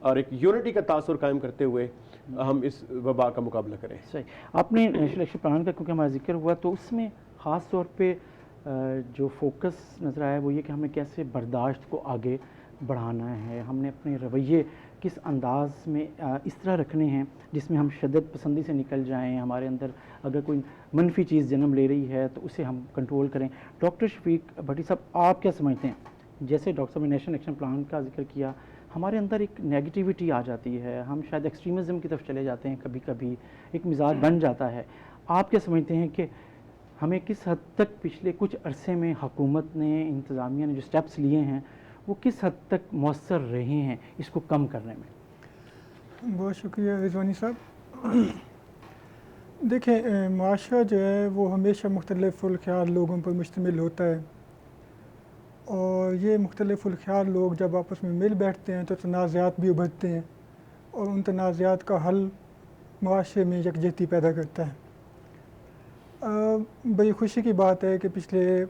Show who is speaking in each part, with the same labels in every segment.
Speaker 1: اور ایک یونٹی کا تاثر قائم کرتے ہوئے ہم اس وبا کا مقابلہ کریں.
Speaker 2: صحیح. آپ نے نیشنل ایکشن پلان کا کیونکہ ہمارا ذکر ہوا تو اس میں خاص طور پہ جو فوکس نظر آیا وہ یہ کہ ہمیں کیسے برداشت کو آگے بڑھانا ہے, ہم نے اپنے رویے کس انداز میں اس طرح رکھنے ہیں جس میں ہم شدت پسندی سے نکل جائیں, ہمارے اندر اگر کوئی منفی چیز جنم لے رہی ہے تو اسے ہم کنٹرول کریں. ڈاکٹر شفیق بھٹی صاحب, آپ کیا سمجھتے ہیں؟ جیسے ڈاکٹر صاحب نے نیشنل ایکشن پلان کا ذکر کیا, ہمارے اندر ایک نیگیٹیوٹی آ جاتی ہے, ہم شاید ایکسٹریمزم کی طرف چلے جاتے ہیں, کبھی کبھی ایک مزاج بن جاتا ہے. آپ کیا سمجھتے ہیں کہ ہمیں کس حد تک پچھلے کچھ عرصے میں حکومت نے, انتظامیہ نے جو سٹیپس لیے ہیں وہ کس حد تک مؤثر رہے ہیں اس کو کم کرنے میں؟
Speaker 3: بہت شکریہ رضوانی صاحب. دیکھیں, معاشرہ جو ہے وہ ہمیشہ مختلف الخیال لوگوں پر مشتمل ہوتا ہے, اور یہ مختلف الخیال لوگ جب آپس میں مل بیٹھتے ہیں تو تنازعات بھی ابھرتے ہیں, اور ان تنازعات کا حل معاشرے میں یکجہتی پیدا کرتا ہے. بڑی خوشی کی بات ہے کہ پچھلے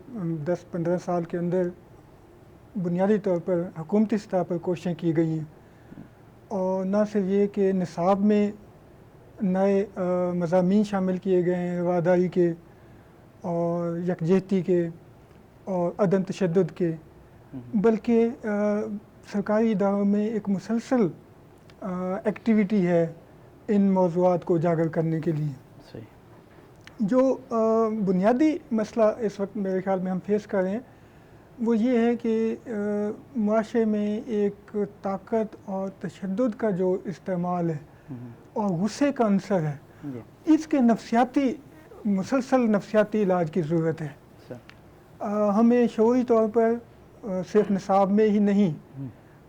Speaker 3: 10-15 سال کے اندر بنیادی طور پر حکومتی سطح پر کوششیں کی گئی ہیں, اور نہ صرف یہ کہ نصاب میں نئے مضامین شامل کیے گئے ہیں رواداری کے اور یکجہتی کے اور عدم تشدد کے, بلکہ سرکاری اداروں میں ایک مسلسل ایکٹیویٹی ہے ان موضوعات کو اجاگر کرنے کے لیے. جو بنیادی مسئلہ اس وقت میرے خیال میں ہم فیس کر رہے ہیں وہ یہ ہے کہ معاشرے میں ایک طاقت اور تشدد کا جو استعمال ہے اور غصے کا عنصر ہے, اس کے مسلسل نفسیاتی علاج کی ضرورت ہے. ہمیں شعوری طور پر صرف نصاب میں ہی نہیں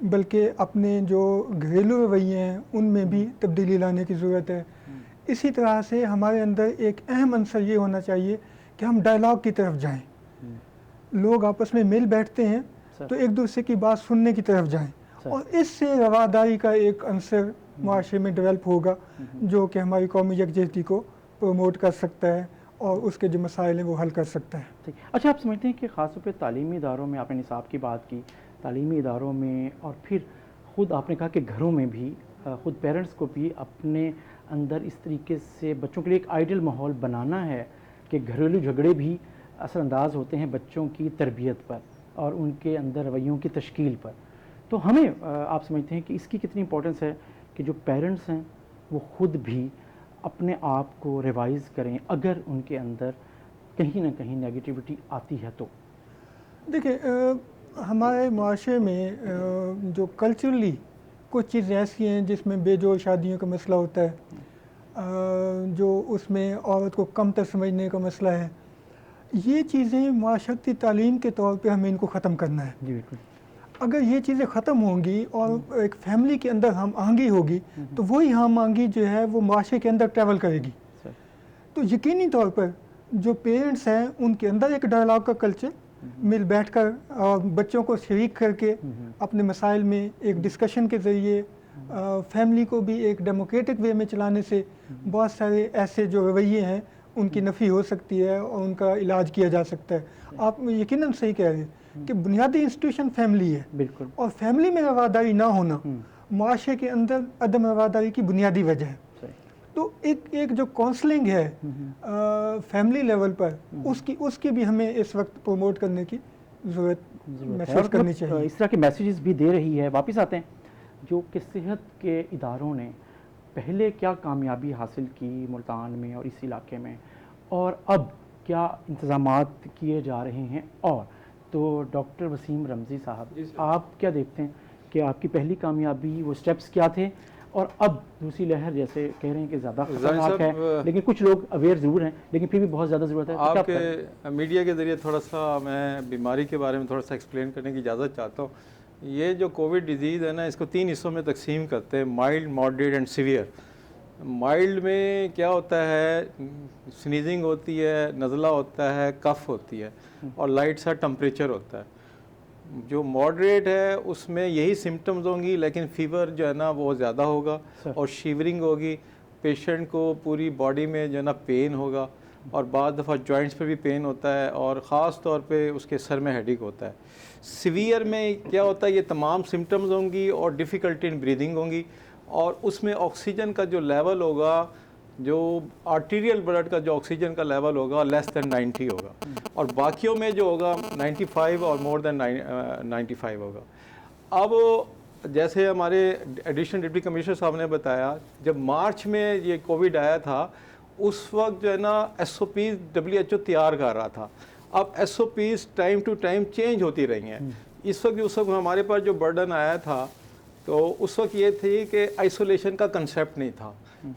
Speaker 3: بلکہ اپنے جو گھریلو رویے ہیں ان میں بھی تبدیلی لانے کی ضرورت ہے. اسی طرح سے ہمارے اندر ایک اہم عنصر یہ ہونا چاہیے کہ ہم ڈائلاگ کی طرف جائیں. لوگ آپس میں مل بیٹھتے ہیں تو ایک دوسرے کی بات سننے کی طرف جائیں, اور اس سے رواداری کا ایک عنصر معاشرے میں ڈیولپ ہوگا جو کہ ہماری قومی یکجہتی کو پروموٹ کر سکتا ہے اور اس کے جو مسائل ہیں وہ حل کر سکتا ہے.
Speaker 2: اچھا, آپ سمجھتے ہیں کہ خاص طور پہ تعلیمی اداروں میں, آپ نے نصاب کی بات کی, تعلیمی اداروں میں اور پھر خود آپ نے کہا کہ گھروں میں بھی خود پیرنٹس کو بھی اپنے اندر اس طریقے سے بچوں کے لیے ایک آئیڈیل ماحول بنانا ہے کہ گھریلو جھگڑے بھی اثر انداز ہوتے ہیں بچوں کی تربیت پر اور ان کے اندر رویوں کی تشکیل پر. تو ہمیں آپ سمجھتے ہیں کہ اس کی کتنی امپورٹنس ہے کہ جو پیرنٹس ہیں وہ خود بھی اپنے آپ کو ریوائز کریں اگر ان کے اندر کہیں نہ کہیں نیگیٹیوٹی آتی ہے تو؟
Speaker 3: دیکھیں, ہمارے معاشرے میں جو کلچرلی کچھ چیزیں ایسی ہیں جس میں بے جوڑ شادیوں کا مسئلہ ہوتا ہے, جو اس میں عورت کو کم تر سمجھنے کا مسئلہ ہے, یہ چیزیں معاشرتی تعلیم کے طور پہ ہمیں ان کو ختم کرنا ہے.
Speaker 2: جی بالکل.
Speaker 3: اگر یہ چیزیں ختم ہوں گی اور ایک فیملی کے اندر ہم آہنگی ہوگی تو وہی ہم آہنگی جو ہے وہ معاشرے کے اندر ٹریول کرے گی. تو یقینی طور پر جو پیرنٹس ہیں ان کے اندر ایک ڈائلاگ کا کلچر, مل بیٹھ کر بچوں کو شریک کر کے اپنے مسائل میں ایک ڈسکشن کے ذریعے فیملی کو بھی ایک ڈیموکریٹک وے میں چلانے سے بہت سارے ایسے جو رویے ہیں ان کی نفی ہو سکتی ہے اور ان کا علاج کیا جا سکتا ہے. آپ یقیناً صحیح کہہ رہے ہیں کہ بنیادی انسٹیٹیوشن فیملی ہے,
Speaker 2: بالکل, اور
Speaker 3: فیملی میں رواداری نہ ہونا معاشرے کے اندر عدم رواداری کی بنیادی وجہ ہے. تو ایک جو کونسلنگ ہے فیملی لیول پر اس کی بھی ہمیں اس وقت پروموٹ کرنے کی ضرورت محسوس کرنی چاہیے.
Speaker 2: اس طرح کے میسیجز بھی دے رہی ہے. واپس آتے ہیں جو کہ صحت کے اداروں نے پہلے کیا کامیابی حاصل کی ملتان میں اور اس علاقے میں, اور اب کیا انتظامات کیے جا رہے ہیں, اور تو ڈاکٹر وسیم رمزی صاحب آپ کیا دیکھتے ہیں کہ آپ کی پہلی کامیابی وہ سٹیپس کیا تھے, اور اب دوسری لہر جیسے کہہ رہے ہیں کہ زیادہ خطرناک ہے لیکن کچھ لوگ اویئر ضرور ہیں لیکن پھر بھی بہت زیادہ ضرورت ہے.
Speaker 4: آپ کے میڈیا کے ذریعے تھوڑا سا میں بیماری کے بارے میں تھوڑا سا ایکسپلین کرنے کی اجازت چاہتا ہوں. یہ جو کووڈ ڈیزیز ہے نا, اس کو 3 حصوں میں تقسیم کرتے ہیں, mild, moderate and severe. Mild میں کیا ہوتا ہے, سنیزنگ ہوتی ہے, نزلہ ہوتا ہے, کف ہوتی ہے اور لائٹ سا ٹمپریچر ہوتا ہے. جو ماڈریٹ ہے اس میں یہی سمٹمز ہوں گی لیکن فیور جو ہے نا وہ زیادہ ہوگا اور شیورنگ ہوگی, پیشنٹ کو پوری باڈی میں جو ہے نا پین ہوگا اور بعض دفعہ جوائنٹس پہ بھی پین ہوتا ہے اور خاص طور پہ اس کے سر میں ہیڈیک ہوتا ہے. سیویئر میں کیا ہوتا ہے, یہ تمام سمٹمز ہوں گی اور ڈیفیکلٹی ان بریدنگ ہوں گی, اور اس میں آکسیجن کا جو لیول ہوگا, جو آرٹیریل بلڈ کا جو آکسیجن کا لیول ہوگا لیس دین 90 ہوگا, اور باقیوں میں جو ہوگا 95 اور مور دین 95 ہوگا. اب جیسے ہمارے ایڈیشنل ڈپٹی کمشنر صاحب نے بتایا, جب مارچ میں یہ کووڈ آیا تھا اس وقت جو ہے نا ایس او پیز WHO تیار کر رہا تھا. اب S O Ps time to time change ہوتی رہی ہیں. اس وقت ہمارے پاس جو برڈن آیا تھا تو اس وقت یہ تھی کہ آئسولیشن کا کنسیپٹ نہیں تھا,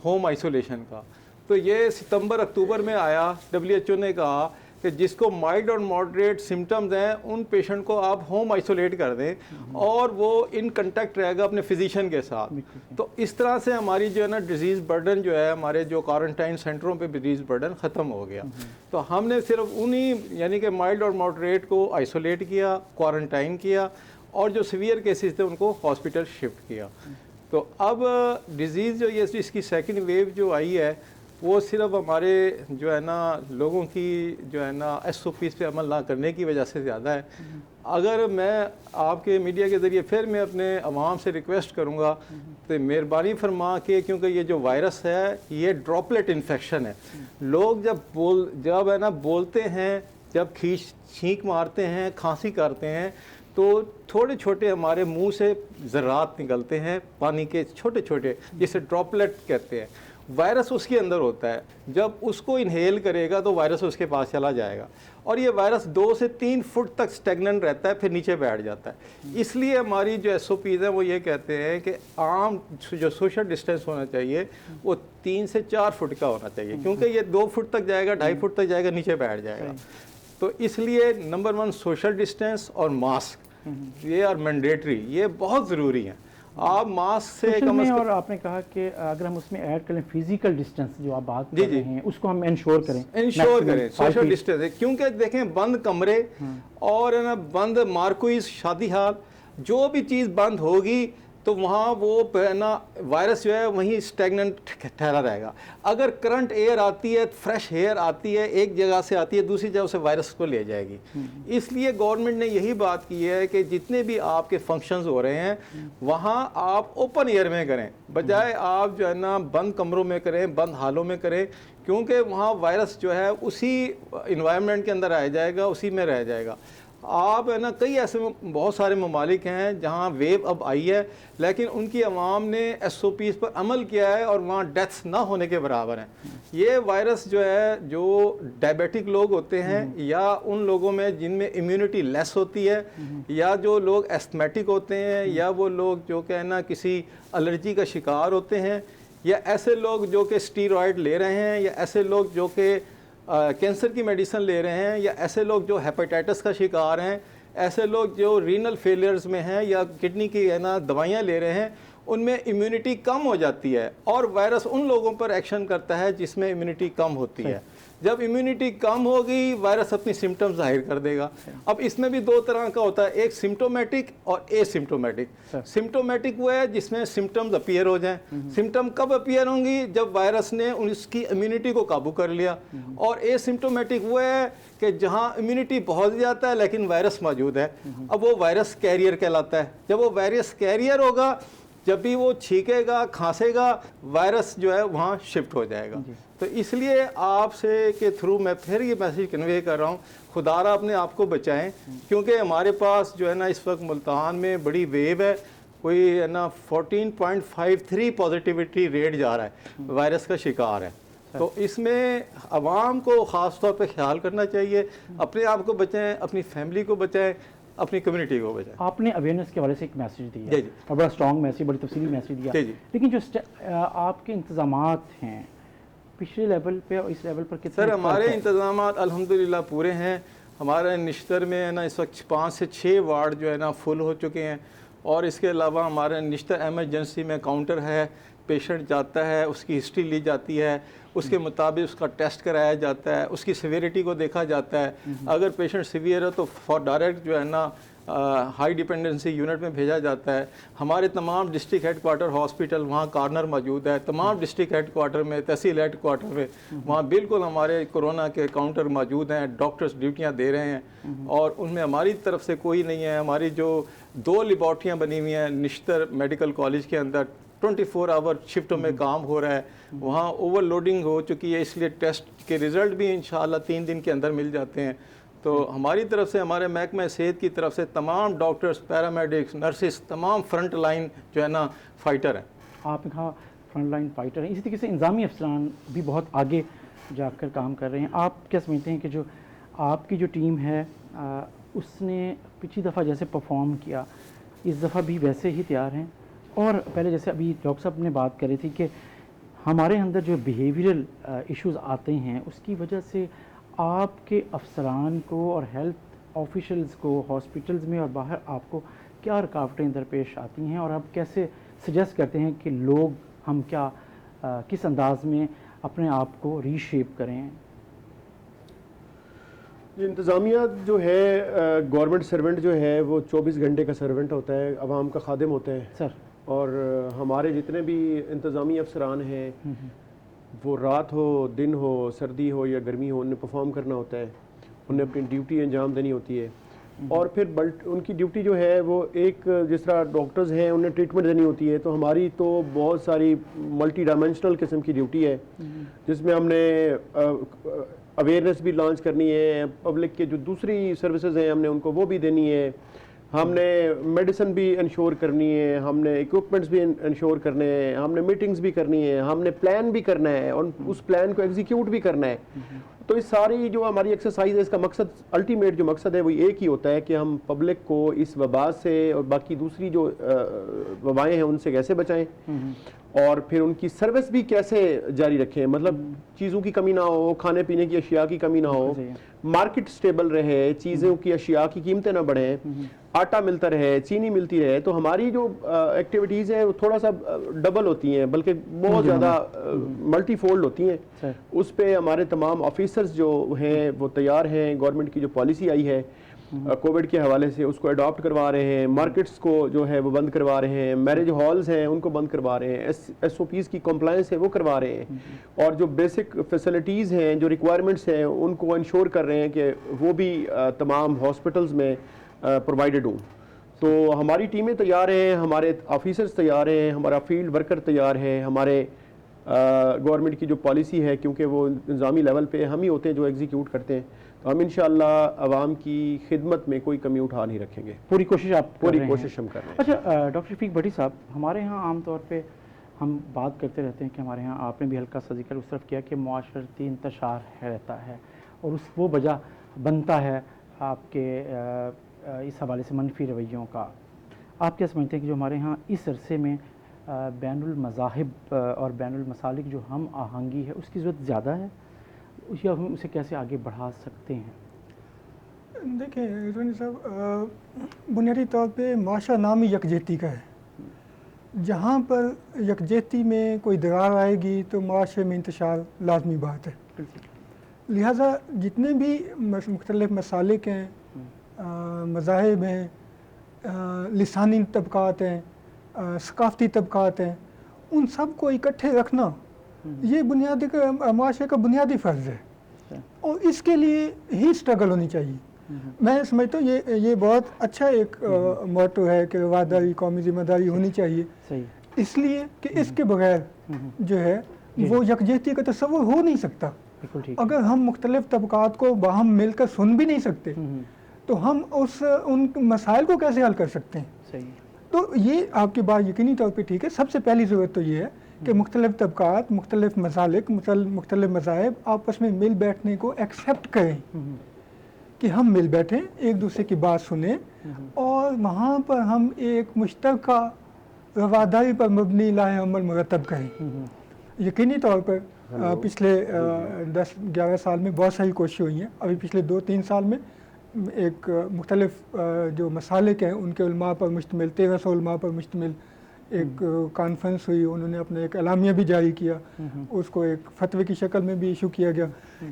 Speaker 4: ہوم آئسولیشن کا. تو یہ ستمبر اکتوبر میں آیا, WHO نے کہا کہ جس کو مائلڈ اور ماڈریٹ سمٹمز ہیں ان پیشنٹ کو آپ ہوم آئسولیٹ کر دیں اور وہ ان کنٹیکٹ رہے گا اپنے فزیشین کے ساتھ. تو اس طرح سے ہماری جو ہے نا ڈیزیز برڈن جو ہے, ہمارے جو کوارنٹائن سینٹروں پہ ڈیزیز برڈن ختم ہو گیا. تو ہم نے صرف انہی یعنی کہ مائلڈ اور ماڈریٹ کو آئسولیٹ کیا, کوارنٹائن کیا, اور جو سیویئر کیسز تھے ان کو ہاسپٹل شفٹ کیا. تو اب ڈیزیز جو یہ اس کی سیکنڈ ویو جو آئی ہے وہ صرف ہمارے جو ہے نا لوگوں کی جو ہے نا ایس او پیز پہ عمل نہ کرنے کی وجہ سے زیادہ ہے. اگر میں آپ کے میڈیا کے ذریعے پھر میں اپنے عوام سے ریکویسٹ کروں گا تو مہربانی فرما کے, کیونکہ یہ جو وائرس ہے یہ ڈراپلیٹ انفیکشن ہے. لوگ جب ہے نا بولتے ہیں, جب چھینک مارتے ہیں, کھانسی کرتے ہیں, تو چھوٹے چھوٹے ہمارے منہ سے ذرات نکلتے ہیں پانی کے, چھوٹے چھوٹے, جسے ڈراپلیٹ کہتے ہیں. وائرس اس کے اندر ہوتا ہے, جب اس کو انہیل کرے گا تو وائرس اس کے پاس چلا جائے گا, اور یہ وائرس 2 سے 3 فٹ تک سٹیگننٹ رہتا ہے, پھر نیچے بیٹھ جاتا ہے. اس لیے ہماری جو ایس او پیز ہیں وہ یہ کہتے ہیں کہ عام جو سوشل ڈسٹینس ہونا چاہیے وہ 3 سے 4 فٹ کا ہونا چاہیے, کیونکہ یہ 2 فٹ تک جائے گا, 2.5 فٹ تک جائے گا, نیچے بیٹھ جائے گا. تو اس لیے نمبر 1 سوشل ڈسٹینس اور ماسک, یہ آر مینڈیٹری, یہ بہت ضروری ہیں. آپ ماسک سے کم از کم,
Speaker 2: اور آپ نے کہا کہ اگر ہم اس میں ایڈ کریں فزیکل ڈسٹینس جو آپ بات کر رہے ہیں اس کو ہم انشور کریں
Speaker 4: سوشل ڈسٹینس. کیونکہ دیکھیں بند کمرے اور بند مارکوئز, شادی ہال, جو بھی چیز بند ہوگی تو وہاں وہ نا وائرس جو ہے وہیں اسٹیگننٹ ٹھہرا رہے گا. اگر کرنٹ ایئر آتی ہے, فریش ایئر آتی ہے, ایک جگہ سے آتی ہے دوسری جگہ سے وائرس کو لے جائے گی. اس لیے گورنمنٹ نے یہی بات کی ہے کہ جتنے بھی آپ کے فنکشنز ہو رہے ہیں وہاں آپ اوپن ایئر میں کریں, بجائے آپ جو ہے نا بند کمروں میں کریں, بند ہالوں میں کریں, کیونکہ وہاں وائرس جو ہے اسی انوائرمنٹ کے اندر آ جائے گا, اسی میں رہ جائے گا. آپ ہے نا کئی ایسے بہت سارے ممالک ہیں جہاں ویو اب آئی ہے لیکن ان کی عوام نے ایس او پیز پر عمل کیا ہے اور وہاں ڈیتھس نہ ہونے کے برابر ہیں. یہ وائرس جو ہے, جو ڈائبیٹک لوگ ہوتے ہیں یا ان لوگوں میں جن میں امیونٹی لیس ہوتی ہے, یا جو لوگ ایستمیٹک ہوتے ہیں, یا وہ لوگ جو کہ نا کسی الرجی کا شکار ہوتے ہیں, یا ایسے لوگ جو کہ اسٹیرائڈ لے رہے ہیں, یا ایسے لوگ جو کہ کینسر کی میڈیسن لے رہے ہیں, یا ایسے لوگ جو ہیپاٹائٹس کا شکار ہیں, ایسے لوگ جو رینل فیلئرز میں ہیں یا کڈنی کی ہے نا دوائیاں لے رہے ہیں, ان میں امیونٹی کم ہو جاتی ہے اور وائرس ان لوگوں پر ایکشن کرتا ہے جس میں امیونٹی کم ہوتی ہے. جب امیونٹی کم ہوگی وائرس اپنی سمٹم ظاہر کر دے گا. اب اس میں بھی 2 طرح کا ہوتا ہے, ایک سمٹومیٹک اور اے سمٹومیٹک. سمٹومیٹک وہ ہے جس میں سمٹمز اپیئر ہو جائیں. سمٹم کب اپیئر ہوں گی؟ جب وائرس نے اس کی امیونٹی کو قابو کر لیا. اور اے سمٹومیٹک وہ ہے کہ جہاں امیونٹی بہت زیادہ ہے لیکن وائرس موجود ہے, اب وہ وائرس کیریئر کہلاتا ہے. جب وہ وائرس کیریئر ہوگا, جب بھی وہ چھینکے گا, کھانسے گا, وائرس جو ہے وہاں شفٹ ہو جائے گا. تو اس لیے آپ سے کے تھرو میں پھر یہ میسیج کنوے کر رہا ہوں, خدا را اپنے آپ کو بچائیں, کیونکہ ہمارے پاس جو ہے نا اس وقت ملتان میں بڑی ویو ہے, کوئی ہے نا 14.53 پازیٹیوٹی ریٹ جا رہا ہے, وائرس کا شکار ہے. تو اس میں عوام کو خاص طور پہ خیال کرنا چاہیے, اپنے آپ کو بچائیں, اپنی فیملی کو بچائیں, اپنی کمیونٹی کو بچائیں.
Speaker 2: آپ نے اویئرنیس کے حوالے سے ایک میسیج دیا اور بڑا اسٹرانگ میسیج, بڑی تفصیلی میسیج دیا, لیکن جو آپ کے انتظامات ہیں پچھلے لیول پہ اور اس لیول پر کتنے؟
Speaker 4: سر ہمارے انتظامات الحمدللہ پورے ہیں. ہمارے نشتر میں ہے نا اس وقت 5 سے 6 وارڈ جو ہے نا فل ہو چکے ہیں, اور اس کے علاوہ ہمارے نشتر ایمرجنسی میں کاؤنٹر ہے, پیشنٹ جاتا ہے, اس کی ہسٹری لی جاتی ہے, اس کے مطابق اس کا ٹیسٹ کرایا جاتا ہے, اس کی سیویریٹی کو دیکھا جاتا ہے. اگر پیشنٹ سیویئر ہے تو فار ڈائریکٹ جو ہے نا ہائی ڈیپینڈنسی یونٹ میں بھیجا جاتا ہے. ہمارے تمام ڈسٹرکٹ ہیڈ کوارٹر ہاسپٹل وہاں کارنر موجود ہے, تمام ڈسٹرکٹ ہیڈ کوارٹر میں, تحصیل ہیڈ کوارٹر میں وہاں بالکل ہمارے کورونا کے کاؤنٹر موجود ہیں, ڈاکٹرز ڈیوٹیاں دے رہے ہیں, اور ان میں ہماری طرف سے کوئی نہیں ہے. ہماری جو 2 لیبارٹریاں بنی ہوئی ہیں نشتر میڈیکل کالج کے اندر, 24 آور شفٹوں میں کام ہو رہا ہے. وہاں اوور لوڈنگ ہو چکی ہے, اس لیے ٹیسٹ کے رزلٹ بھی انشاءاللہ 3 دن کے اندر مل جاتے ہیں. تو ہماری طرف سے, ہمارے محکمہ صحت کی طرف سے تمام ڈاکٹرز, پیرامیڈکس, نرسز, تمام فرنٹ لائن جو ہے نا فائٹر ہیں.
Speaker 2: آپ نے کہا فرنٹ لائن فائٹر ہیں, اسی طریقے سے انتظامی افسران بھی بہت آگے جا کر کام کر رہے ہیں. آپ کیا سمجھتے ہیں کہ جو آپ کی جو ٹیم ہے اس نے پچھلی دفعہ جیسے پرفارم کیا اس دفعہ بھی ویسے ہی تیار ہیں؟ اور پہلے جیسے ابھی ڈاکٹر صاحب نے بات کری تھی کہ ہمارے اندر جو بیہیویئرل ایشوز آتے ہیں اس کی وجہ سے آپ کے افسران کو اور ہیلتھ آفیشلز کو ہاسپٹلز میں اور باہر آپ کو کیا رکاوٹیں درپیش آتی ہیں, اور آپ کیسے سجیسٹ کرتے ہیں کہ لوگ ہم کیا کس انداز میں اپنے آپ کو ری شیپ کریں؟
Speaker 1: انتظامیہ جو ہے, گورنمنٹ سرونٹ جو ہے وہ 24 گھنٹے کا سرونٹ ہوتا ہے, عوام کا خادم ہوتا ہے
Speaker 2: سر.
Speaker 1: اور ہمارے جتنے بھی انتظامی افسران ہیں وہ رات ہو, دن ہو, سردی ہو یا گرمی ہو, انہیں پرفارم کرنا ہوتا ہے, انہیں اپنی ڈیوٹی انجام دینی ہوتی ہے. اور پھر ان کی ڈیوٹی جو ہے وہ ایک جس طرح ڈاکٹرز ہیں انہیں ٹریٹمنٹ دینی ہوتی ہے, تو ہماری تو بہت ساری ملٹی ڈائمینشنل قسم کی ڈیوٹی ہے جس میں ہم نے اویئرنیس بھی لانچ کرنی ہے, پبلک کے جو دوسری سروسز ہیں ہم نے ان کو وہ بھی دینی ہے, ہم نے میڈیسن بھی انشور کرنی ہے, ہم نے اکوپمنٹس بھی انشور کرنے ہیں, ہم نے میٹنگز بھی کرنی ہے, ہم نے پلان بھی کرنا ہے اور اس پلان کو ایگزیکیوٹ بھی کرنا ہے. تو اس ساری جو ہماری ایکسرسائز ہے اس کا مقصد, الٹیمیٹ جو مقصد ہے وہ ایک ہی ہوتا ہے کہ ہم پبلک کو اس وبا سے اور باقی دوسری جو وبائیں ہیں ان سے کیسے بچائیں, اور پھر ان کی سروس بھی کیسے جاری رکھیں. مطلب چیزوں کی کمی نہ ہو, کھانے پینے کی اشیاء کی کمی نہ ہو, مارکیٹ سٹیبل رہے, چیزوں کی اشیاء کی قیمتیں نہ بڑھیں, آٹا ملتا رہے, چینی ملتی رہے. تو ہماری جو ایکٹیویٹیز ہیں وہ تھوڑا سا ڈبل ہوتی ہیں, بلکہ بہت زیادہ ملٹی فولڈ ہوتی ہیں. اس پہ ہمارے تمام آفیسرز جو ہیں وہ تیار ہیں. گورنمنٹ کی جو پالیسی آئی ہے کووڈ کے حوالے سے اس کو اڈاپٹ کروا رہے ہیں, مارکیٹس کو جو ہے وہ بند کروا رہے ہیں, میرج ہالز ہیں ان کو بند کروا رہے ہیں, ایس او پیز کی کمپلائنس ہے وہ کروا رہے ہیں, اور جو بیسک فیسلٹیز ہیں, جو ریکوائرمنٹس ہیں ان کو انشور کر رہے ہیں کہ وہ بھی تمام ہاسپٹلز میں پرووائڈڈ ہوں. تو ہماری ٹیمیں تیار ہیں, ہمارے آفیسرز تیار ہیں, ہمارا فیلڈ ورکر تیار ہے. ہمارے گورنمنٹ کی جو پالیسی ہے, کیونکہ وہ انتظامی لیول پہ ہم ہی ہوتے ہیں جو ایگزیکیوٹ کرتے ہیں, تو ہم انشاءاللہ عوام کی خدمت میں کوئی کمی اٹھا نہیں رکھیں گے.
Speaker 2: پوری کوشش آپ
Speaker 1: پوری کوشش ہم کر رہے ہیں.
Speaker 2: اچھا ڈاکٹر شفیق بھٹی صاحب, ہمارے ہاں عام طور پہ ہم بات کرتے رہتے ہیں کہ ہمارے ہاں, آپ نے بھی ہلکا سا ذکر اس طرف کیا کہ معاشرتی انتشار رہتا ہے اور اس وہ وجہ بنتا ہے آپ کے اس حوالے سے منفی رویوں کا. آپ کیا سمجھتے ہیں کہ جو ہمارے ہاں اس عرصے میں بین المذاہب اور بین المسالک جو ہم آہنگی ہے اس کی ضرورت زیادہ ہے, یا ہم اسے کیسے آگے بڑھا سکتے ہیں؟
Speaker 3: دیکھیں رضوانی صاحب, بنیادی طور پہ معاشرہ نام ہی یکجہتی کا ہے. جہاں پر یکجہتی میں کوئی درار آئے گی تو معاشرے میں انتشار لازمی بات ہے. لہٰذا جتنے بھی مختلف مسالک ہیں, مذاہب ہیں, لسانی طبقات ہیں, ثقافتی طبقات ہیں, ان سب کو اکٹھے رکھنا یہ بنیادی معاشرے کا بنیادی فرض ہے, اور اس کے لیے ہی اسٹرگل ہونی چاہیے. میں سمجھتا ہوں یہ بہت اچھا ایک موٹو ہے کہ رواداری, قومی ذمہ داری ہونی چاہیے, اس لیے کہ اس کے بغیر جو ہے وہ یکجہتی کا تصور ہو نہیں سکتا. اگر ہم مختلف طبقات کو باہم مل کر سن بھی نہیں سکتے تو ہم ان مسائل کو کیسے حل کر سکتے ہیں؟ تو یہ آپ کی بات یقینی طور پہ ٹھیک ہے. سب سے پہلی ضرورت تو یہ ہے کہ مختلف طبقات, مختلف مسالک, مختلف مذاہب آپس میں مل بیٹھنے کو ایکسیپٹ کریں کہ ہم مل بیٹھیں, ایک دوسرے کی بات سنیں, اور وہاں پر ہم ایک مشترکہ رواداری پر مبنی لاہ عمل مرتب کریں. یقینی طور پر پچھلے 10-11 سال میں بہت ساری کوششیں ہوئی ہیں. ابھی پچھلے 2-3 سال میں ایک مختلف جو مسالک ہیں ان کے علماء پر مشتمل 1300 علماء پر مشتمل ایک کانفرنس ہوئی. انہوں نے اپنا ایک اعلامیہ بھی جاری کیا, اس کو ایک فتوے کی شکل میں بھی ایشو کیا گیا.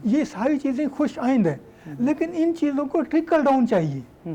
Speaker 3: یہ ساری چیزیں خوش آئند ہیں, لیکن ان چیزوں کو ٹرکل ڈاؤن چاہیے.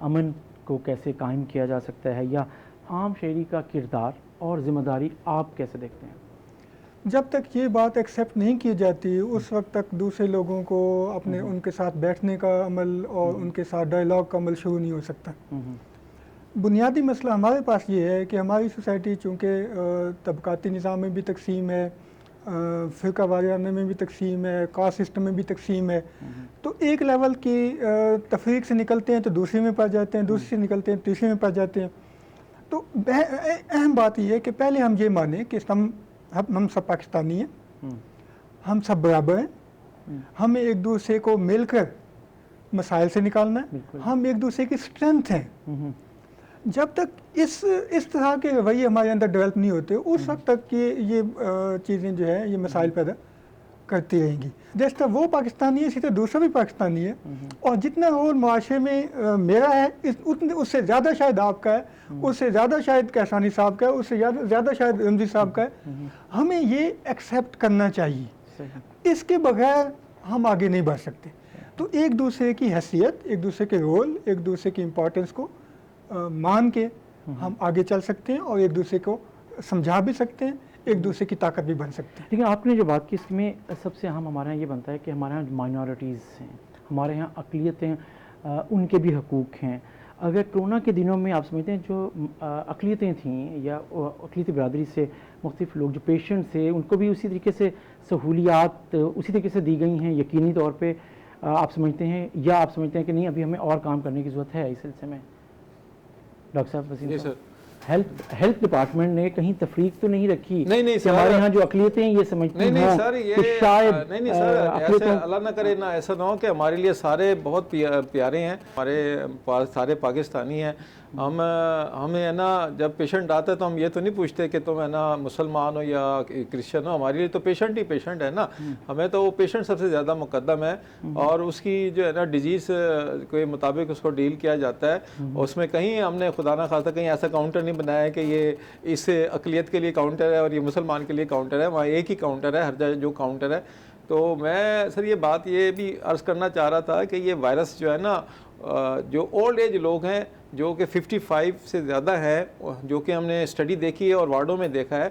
Speaker 2: امن کو کیسے قائم کیا جا سکتا ہے، یا عام شہری کا کردار اور ذمہ داری آپ کیسے دیکھتے ہیں؟
Speaker 3: جب تک یہ بات ایکسیپٹ نہیں کی جاتی اس وقت تک دوسرے لوگوں کو اپنے ان کے ساتھ بیٹھنے کا عمل اور ان کے ساتھ ڈائلاگ کا عمل شروع نہیں ہو سکتا۔ بنیادی مسئلہ ہمارے پاس یہ ہے کہ ہماری سوسائٹی چونکہ طبقاتی نظام میں بھی تقسیم ہے، فرقہ وارانہ میں بھی تقسیم ہے، کاسٹ سسٹم میں بھی تقسیم ہے، تو ایک لیول کی تفریق سے نکلتے ہیں تو دوسرے میں پڑ جاتے ہیں، دوسرے سے نکلتے ہیں تیسرے میں پڑ جاتے ہیں۔ تو اہم بات یہ ہے کہ پہلے ہم یہ مانیں کہ ہم سب پاکستانی ہیں، ہم سب برابر ہیں، ہمیں ایک دوسرے کو مل کر مسائل سے نکالنا ہے، ہم ایک دوسرے کی اسٹرینتھ ہیں۔ جب تک اس طرح کے رویے ہمارے اندر ڈیولپ نہیں ہوتے اس وقت تک یہ چیزیں جو ہے یہ مسائل پیدا کرتی رہیں گی۔ جس طرح وہ پاکستانی ہے اسی طرح دوسرا بھی پاکستانی ہے، اور جتنا رول معاشرے میں میرا ہے اس سے زیادہ شاید آپ کا ہے، اس سے زیادہ شاید کیسانی صاحب کا ہے، اس سے زیادہ شاید رمزی صاحب کا ہے۔ ہمیں یہ ایکسیپٹ کرنا چاہیے، اس کے بغیر ہم آگے نہیں بڑھ سکتے۔ تو ایک دوسرے کی حیثیت، ایک دوسرے کے رول، ایک دوسرے کی امپورٹنس کو مان کے ہم آگے چل سکتے ہیں اور ایک دوسرے کو سمجھا بھی سکتے ہیں، ایک دوسرے کی طاقت بھی بن سکتے ہیں۔
Speaker 2: لیکن آپ نے جو بات کی اس میں سب سے اہم ہمارے یہاں یہ بنتا ہے کہ ہمارے یہاں مائنورٹیز ہیں، ہمارے یہاں اقلیتیں، ان کے بھی حقوق ہیں۔ اگر کرونا کے دنوں میں آپ سمجھتے ہیں جو اقلیتیں تھیں یا اقلیتی برادری سے مختلف لوگ جو پیشنٹ تھے ان کو بھی اسی طریقے سے سہولیات اسی طریقے سے دی گئی ہیں یقینی طور پہ، آپ سمجھتے ہیں، یا آپ سمجھتے ہیں کہ نہیں ابھی ہمیں اور کام کرنے کی ضرورت ہے اس سلسلے میں؟ ڈاکٹر صاحب وسیم صاحب، ہیلتھ ڈپارٹمنٹ نے کہیں تفریق تو نہیں رکھی؟
Speaker 4: نہیں
Speaker 2: کہ ہمارے یہاں جو اقلیتیں ہیں یہ سمجھتی
Speaker 4: نہیں سر، یہ نہیں سر، ایسے اللہ نہ کرے نا ایسا نہ ہو کہ ہمارے لیے سارے بہت پیارے ہیں، ہمارے سارے پاکستانی ہیں۔ ہمیں ہے نا جب پیشنٹ آتا ہے تو ہم یہ تو نہیں پوچھتے کہ تم ہے نا مسلمان ہو یا کرسچن ہو، ہمارے لیے تو پیشنٹ ہی پیشنٹ ہے نا، ہمیں تو وہ پیشنٹ سب سے زیادہ مقدم ہے، اور اس کی جو ہے نا ڈیزیز کے مطابق اس کو ڈیل کیا جاتا ہے۔ اس میں کہیں ہم نے خدا نہ خواستہ کہیں ایسا کاؤنٹر نہیں بنایا ہے کہ یہ اس اقلیت کے لیے کاؤنٹر ہے اور یہ مسلمان کے لیے کاؤنٹر ہے، وہاں ایک ہی کاؤنٹر ہے ہر جگہ جو کاؤنٹر ہے۔ تو میں سر یہ بات یہ بھی عرض کرنا چاہ رہا تھا کہ یہ وائرس جو ہے نا جو اولڈ ایج لوگ ہیں جو کہ 55 سے زیادہ ہیں، جو کہ ہم نے اسٹڈی دیکھی ہے اور وارڈوں میں دیکھا ہے،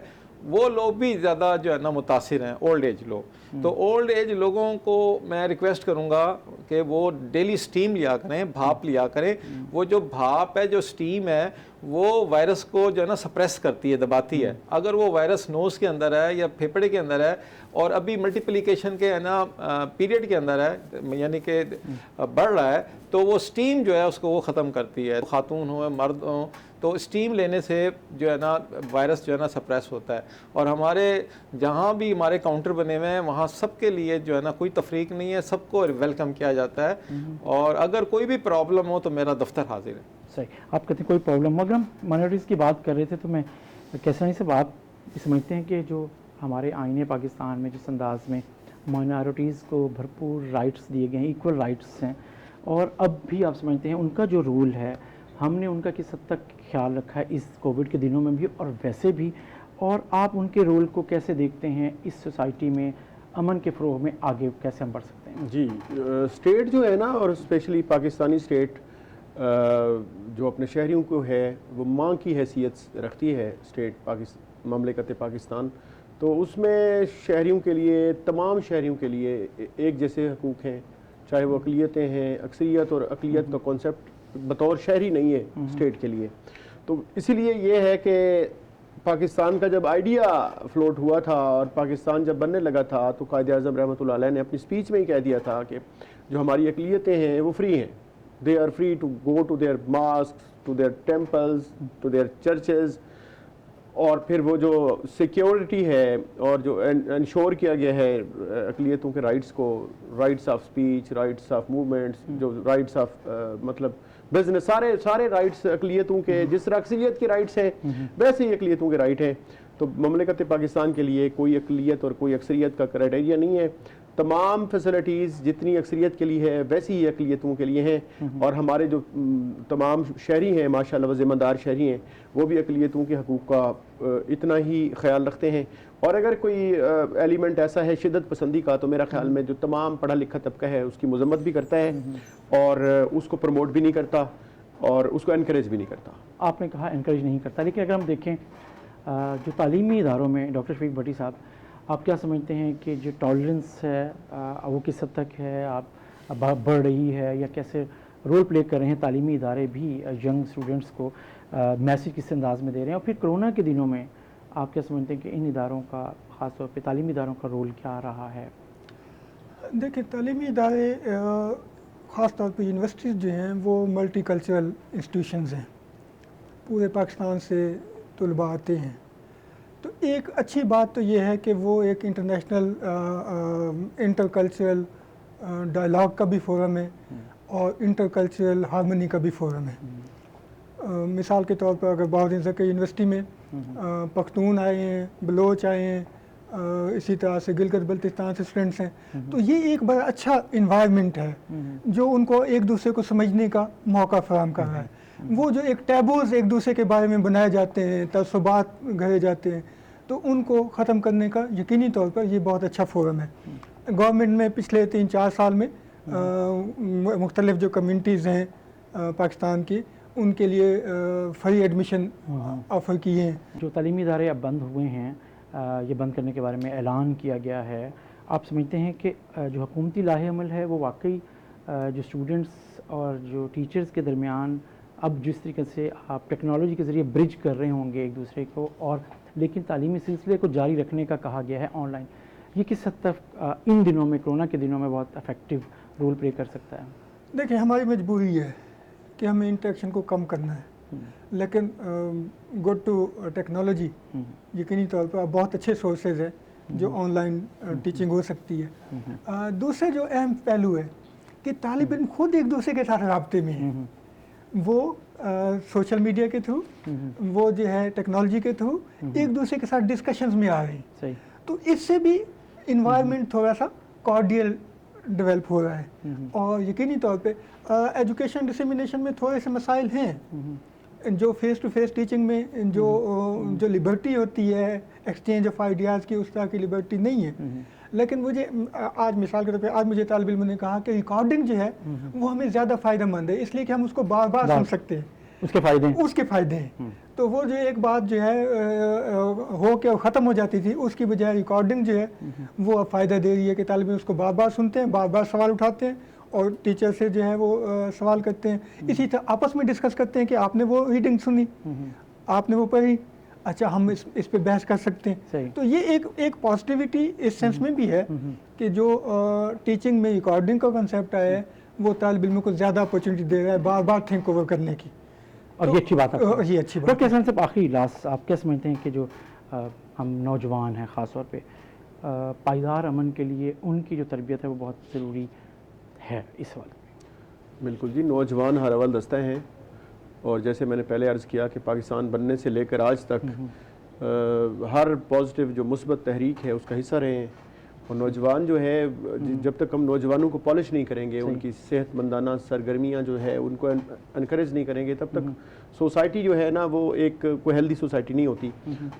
Speaker 4: وہ لوگ بھی زیادہ جو ہے نا متاثر ہیں، اولڈ ایج لوگ۔ تو اولڈ ایج لوگوں کو میں ریکویسٹ کروں گا کہ وہ ڈیلی سٹیم لیا کریں، بھاپ لیا کریں۔ وہ جو بھاپ ہے، جو سٹیم ہے، وہ وائرس کو جو ہے نا سپریس کرتی ہے، دباتی ہے۔ اگر وہ وائرس نوز کے اندر ہے یا پھیپھڑے کے اندر ہے اور ابھی ملٹیپلیکیشن کے ہے نا پیریڈ کے اندر ہے، یعنی کہ بڑھ رہا ہے، تو وہ سٹیم جو ہے اس کو وہ ختم کرتی ہے۔ خاتون ہو مرد ہو تو سٹیم لینے سے جو ہے نا وائرس جو ہے نا سپریس ہوتا ہے۔ اور ہمارے جہاں بھی ہمارے کاؤنٹر بنے ہوئے ہیں وہاں سب کے لیے جو ہے نا کوئی تفریق نہیں ہے، سب کو ویلکم کیا جاتا ہے، اور اگر کوئی بھی پرابلم ہو تو میرا دفتر حاضر ہے۔
Speaker 2: صحیح، آپ کہتے ہیں کوئی پرابلم، اگر ہم مائنورٹیز کی بات کر رہے تھے تو میں کیسانی سے آپ سمجھتے ہیں کہ جو ہمارے آئین پاکستان میں جس انداز میں مائنورٹیز کو بھرپور رائٹس دیے گئے ہیں، ایکول رائٹس ہیں، اور اب بھی آپ سمجھتے ہیں ان کا جو رول ہے ہم نے ان کا کس حد تک خیال رکھا ہے اس کووڈ کے دنوں میں بھی اور ویسے بھی، اور آپ ان کے رول کو کیسے دیکھتے ہیں اس سوسائٹی میں امن کے فروغ میں آگے کیسے ہم بڑھ سکتے ہیں؟
Speaker 1: جی، اسٹیٹ جو ہے نا، اور اسپیشلی پاکستانی اسٹیٹ جو اپنے شہریوں کو ہے وہ ماں کی حیثیت رکھتی ہے، اسٹیٹ مملکت پاکستان، تو اس میں شہریوں کے لیے، تمام شہریوں کے لیے ایک جیسے حقوق ہیں، چاہے وہ اقلیتیں ہیں۔ اکثریت اور اقلیت کا کانسیپٹ بطور شہری نہیں ہے اسٹیٹ کے لیے۔ تو اسی لیے یہ ہے کہ پاکستان کا جب آئیڈیا فلوٹ ہوا تھا اور پاکستان جب بننے لگا تھا تو قائد اعظم رحمۃ اللہ علیہ نے اپنی اسپیچ میں ہی کہہ دیا تھا کہ جو ہماری اقلیتیں ہیں وہ فری ہیں، they are free to go to their mosque, to their temples, to their churches. اور پھر وہ جو سیکیورٹی ہے اور جو انشور کیا گیا ہے اقلیتوں کے رائٹس کو، rights of speech, rights of movements, جو رائٹس آف مطلب بزنس، سارے رائٹس اقلیتوں کے، جس طرح اکثریت کے رائٹس ہیں ویسے ہی اقلیتوں کے رائٹ ہیں۔ تو مملکت پاکستان کے لیے کوئی اقلیت اور کوئی اکثریت کا کرائٹیریا نہیں ہے، تمام فیسلٹیز جتنی اکثریت کے لیے ہے ویسی ہی اقلیتوں کے لیے ہیں، اور ہمارے جو تمام شہری ہیں ماشاءاللہ وہ ذمہ دار شہری ہیں، وہ بھی اقلیتوں کے حقوق کا اتنا ہی خیال رکھتے ہیں۔ اور اگر کوئی ایلیمنٹ ایسا ہے شدت پسندی کا تو میرا خیال میں جو تمام پڑھا لکھا طبقہ ہے اس کی مذمت بھی کرتا ہے اور اس کو پروموٹ بھی نہیں کرتا۔ اور اس کو انکریج بھی نہیں کرتا.
Speaker 2: آپ نے کہا انکریج نہیں کرتا، لیکن اگر ہم دیکھیں جو تعلیمی اداروں میں ڈاکٹر شفیق بھٹی صاحب، آپ کیا سمجھتے ہیں کہ جو ٹالرنس ہے وہ کس حد تک ہے، آپ بڑھ رہی ہے، یا کیسے رول پلے کر رہے ہیں تعلیمی ادارے بھی ینگ اسٹوڈنٹس کو میسج کس انداز میں دے رہے ہیں؟ اور پھر کرونا کے دنوں میں آپ کیا سمجھتے ہیں کہ ان اداروں کا، خاص طور پہ تعلیمی اداروں کا رول کیا رہا ہے؟
Speaker 3: دیکھیں، تعلیمی ادارے خاص طور پہ یونیورسٹیز جو ہیں وہ ملٹی کلچرل انسٹیٹیوشنز ہیں، پورے پاکستان سے طلباء آتے ہیں. تو ایک اچھی بات تو یہ ہے کہ وہ ایک انٹرنیشنل انٹر کلچرل ڈائلاگ کا بھی فورم ہے اور انٹر کلچرل ہارمنی کا بھی فورم ہے. مثال کے طور پر اگر بہادر ذکر یونیورسٹی میں پختون آئے ہیں، بلوچ آئے ہیں، اسی طرح سے گلگت بلتستان سے اسٹوڈنٹس ہیں، تو یہ ایک بڑا اچھا انوائرمنٹ ہے جو ان کو ایک دوسرے کو سمجھنے کا موقع فراہم کر رہا ہے. وہ جو ایک ٹیبوز ایک دوسرے کے بارے میں بنائے جاتے ہیں، تعصبات گھڑے جاتے ہیں، تو ان کو ختم کرنے کا یقینی طور پر یہ بہت اچھا فورم ہے. گورنمنٹ میں پچھلے 3-4 سال میں مختلف جو کمیونٹیز ہیں پاکستان کی، ان کے لیے فری ایڈمیشن آفر کیے ہیں. جو
Speaker 2: تعلیمی ادارے اب بند ہوئے ہیں، یہ بند کرنے کے بارے میں اعلان کیا گیا ہے، آپ سمجھتے ہیں کہ جو حکومتی لاہ عمل ہے وہ واقعی جو اسٹوڈنٹس اور جو ٹیچرز کے درمیان اب جس طریقے سے آپ ٹیکنالوجی کے ذریعے برج کر رہے ہوں گے ایک دوسرے کو، اور لیکن تعلیمی سلسلے کو جاری رکھنے کا کہا گیا ہے آن لائن، یہ کس حد تک ان دنوں میں، کرونا کے دنوں میں بہت افیکٹو رول پلے کر سکتا ہے؟
Speaker 3: دیکھیں، ہماری مجبوری ہے کہ ہمیں انٹریکشن کو کم کرنا ہے، لیکن گڈ ٹو ٹیکنالوجی یقینی طور پر بہت اچھے سورسز ہیں جو آن لائن ٹیچنگ ہو سکتی ہے. دوسرے جو اہم پہلو ہے کہ طالب علم خود ایک دوسرے کے ساتھ رابطے میں ہیں، وہ سوشل میڈیا کے تھرو، وہ جو ہے ٹیکنالوجی کے تھرو ایک دوسرے کے ساتھ ڈسکشنز میں آ رہے ہیں. تو اس سے بھی انوائرمنٹ تھوڑا سا کارڈیل ڈیولپ ہو رہا ہے. اور یقینی طور پہ ایجوکیشن ڈسیمینیشن میں تھوڑے سے مسائل ہیں، جو فیس ٹو فیس ٹیچنگ میں جو لبرٹی ہوتی ہے ایکسچینج آف آئیڈیاز کی، اس طرح کی لبرٹی نہیں ہے. لیکن مجھے آج مثال کے طور پہ آج مجھے طالب علم نے کہا کہ ریکارڈنگ جو ہے وہ ہمیں زیادہ فائدہ مند ہے، اس لیے کہ ہم اس کو بار بار سن سکتے ہیں، اس کے فائدے ہیں. تو وہ جو ایک بات جو ہے ہو کے ختم ہو جاتی تھی، اس کی بجائے ریکارڈنگ جو ہے وہ اب فائدہ دے رہی ہے کہ طالب علم اس کو بار بار سنتے ہیں، بار بار سوال اٹھاتے ہیں اور ٹیچر سے جو ہے وہ سوال کرتے ہیں. اسی طرح آپس میں ڈسکس کرتے ہیں کہ آپ نے وہ ریڈنگ سنی، آپ نے وہ پڑھی، اچھا ہم اس پہ بحث کر سکتے ہیں. تو یہ ایک پازیٹیوٹی اس سینس میں بھی ہے کہ جو ٹیچنگ میں ریکارڈنگ کا کنسیپٹ آیا ہے وہ طالب علموں کو زیادہ اپرچونٹی دے رہا ہے بار بار تھنک اوور کرنے کی،
Speaker 2: اور یہ اچھی بات ہے.
Speaker 3: یہ اچھی بات.
Speaker 2: ڈاکٹر حسن صاحب، آخری لاسٹ آپ کیا سمجھتے ہیں کہ جو ہم نوجوان ہیں خاص طور پہ پائیدار امن کے لیے ان کی جو تربیت ہے وہ بہت ضروری ہے اس وقت؟
Speaker 1: بالکل جی، نوجوان ہر اول دستہ ہیں، اور جیسے میں نے پہلے عرض کیا کہ پاکستان بننے سے لے کر آج تک ہر پازیٹیو جو مثبت تحریک ہے اس کا حصہ رہے ہیں. اور نوجوان جو ہے، جب تک ہم نوجوانوں کو پالش نہیں کریں گے، ان کی صحت مندانہ سرگرمیاں جو ہے ان کو انکریج نہیں کریں گے، تب تک سوسائٹی جو ہے نا وہ ایک کوئی ہیلدی سوسائٹی نہیں ہوتی.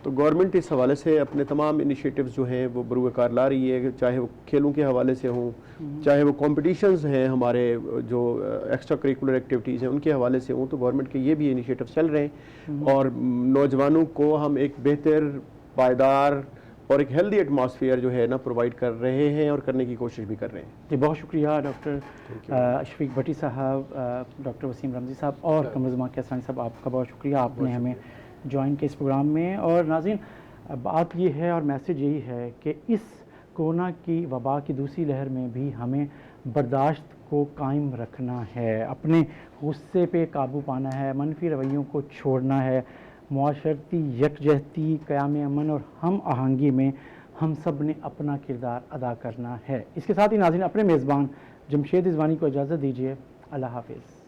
Speaker 1: تو گورنمنٹ اس حوالے سے اپنے تمام انیشیٹوز جو ہیں وہ بروئے کار لا رہی ہے، چاہے وہ کھیلوں کے حوالے سے ہوں، چاہے وہ کمپٹیشنز ہیں ہمارے جو ایکسٹرا کریکولر ایکٹیویٹیز ہیں ان کے حوالے سے ہوں. تو گورنمنٹ کے یہ بھی انیشیٹو چل رہے ہیں، اور نوجوانوں کو ہم ایک بہتر، پائیدار اور ایک ہیلدی ایٹماسفیئر جو ہے نا پرووائڈ کر رہے ہیں اور کرنے کی کوشش بھی کر رہے ہیں.
Speaker 2: جی بہت شکریہ ڈاکٹر شفیق بھٹی صاحب، ڈاکٹر وسیم رمزی صاحب اور قمر زمان کیسانی صاحب، آپ کا بہت شکریہ، آپ نے ہمیں جوائن کیا اس پروگرام میں. اور ناظرین، بات یہ ہے اور میسیج یہی ہے کہ اس کورونا کی وبا کی دوسری لہر میں بھی ہمیں برداشت کو قائم رکھنا ہے، اپنے غصے پہ قابو پانا ہے، منفی رویوں کو چھوڑنا ہے، معاشرتی یکجہتی، قیام امن اور ہم آہنگی میں ہم سب نے اپنا کردار ادا کرنا ہے. اس کے ساتھ ہی ناظرین، اپنے میزبان جمشید رضوانی کو اجازت دیجیے. اللہ حافظ.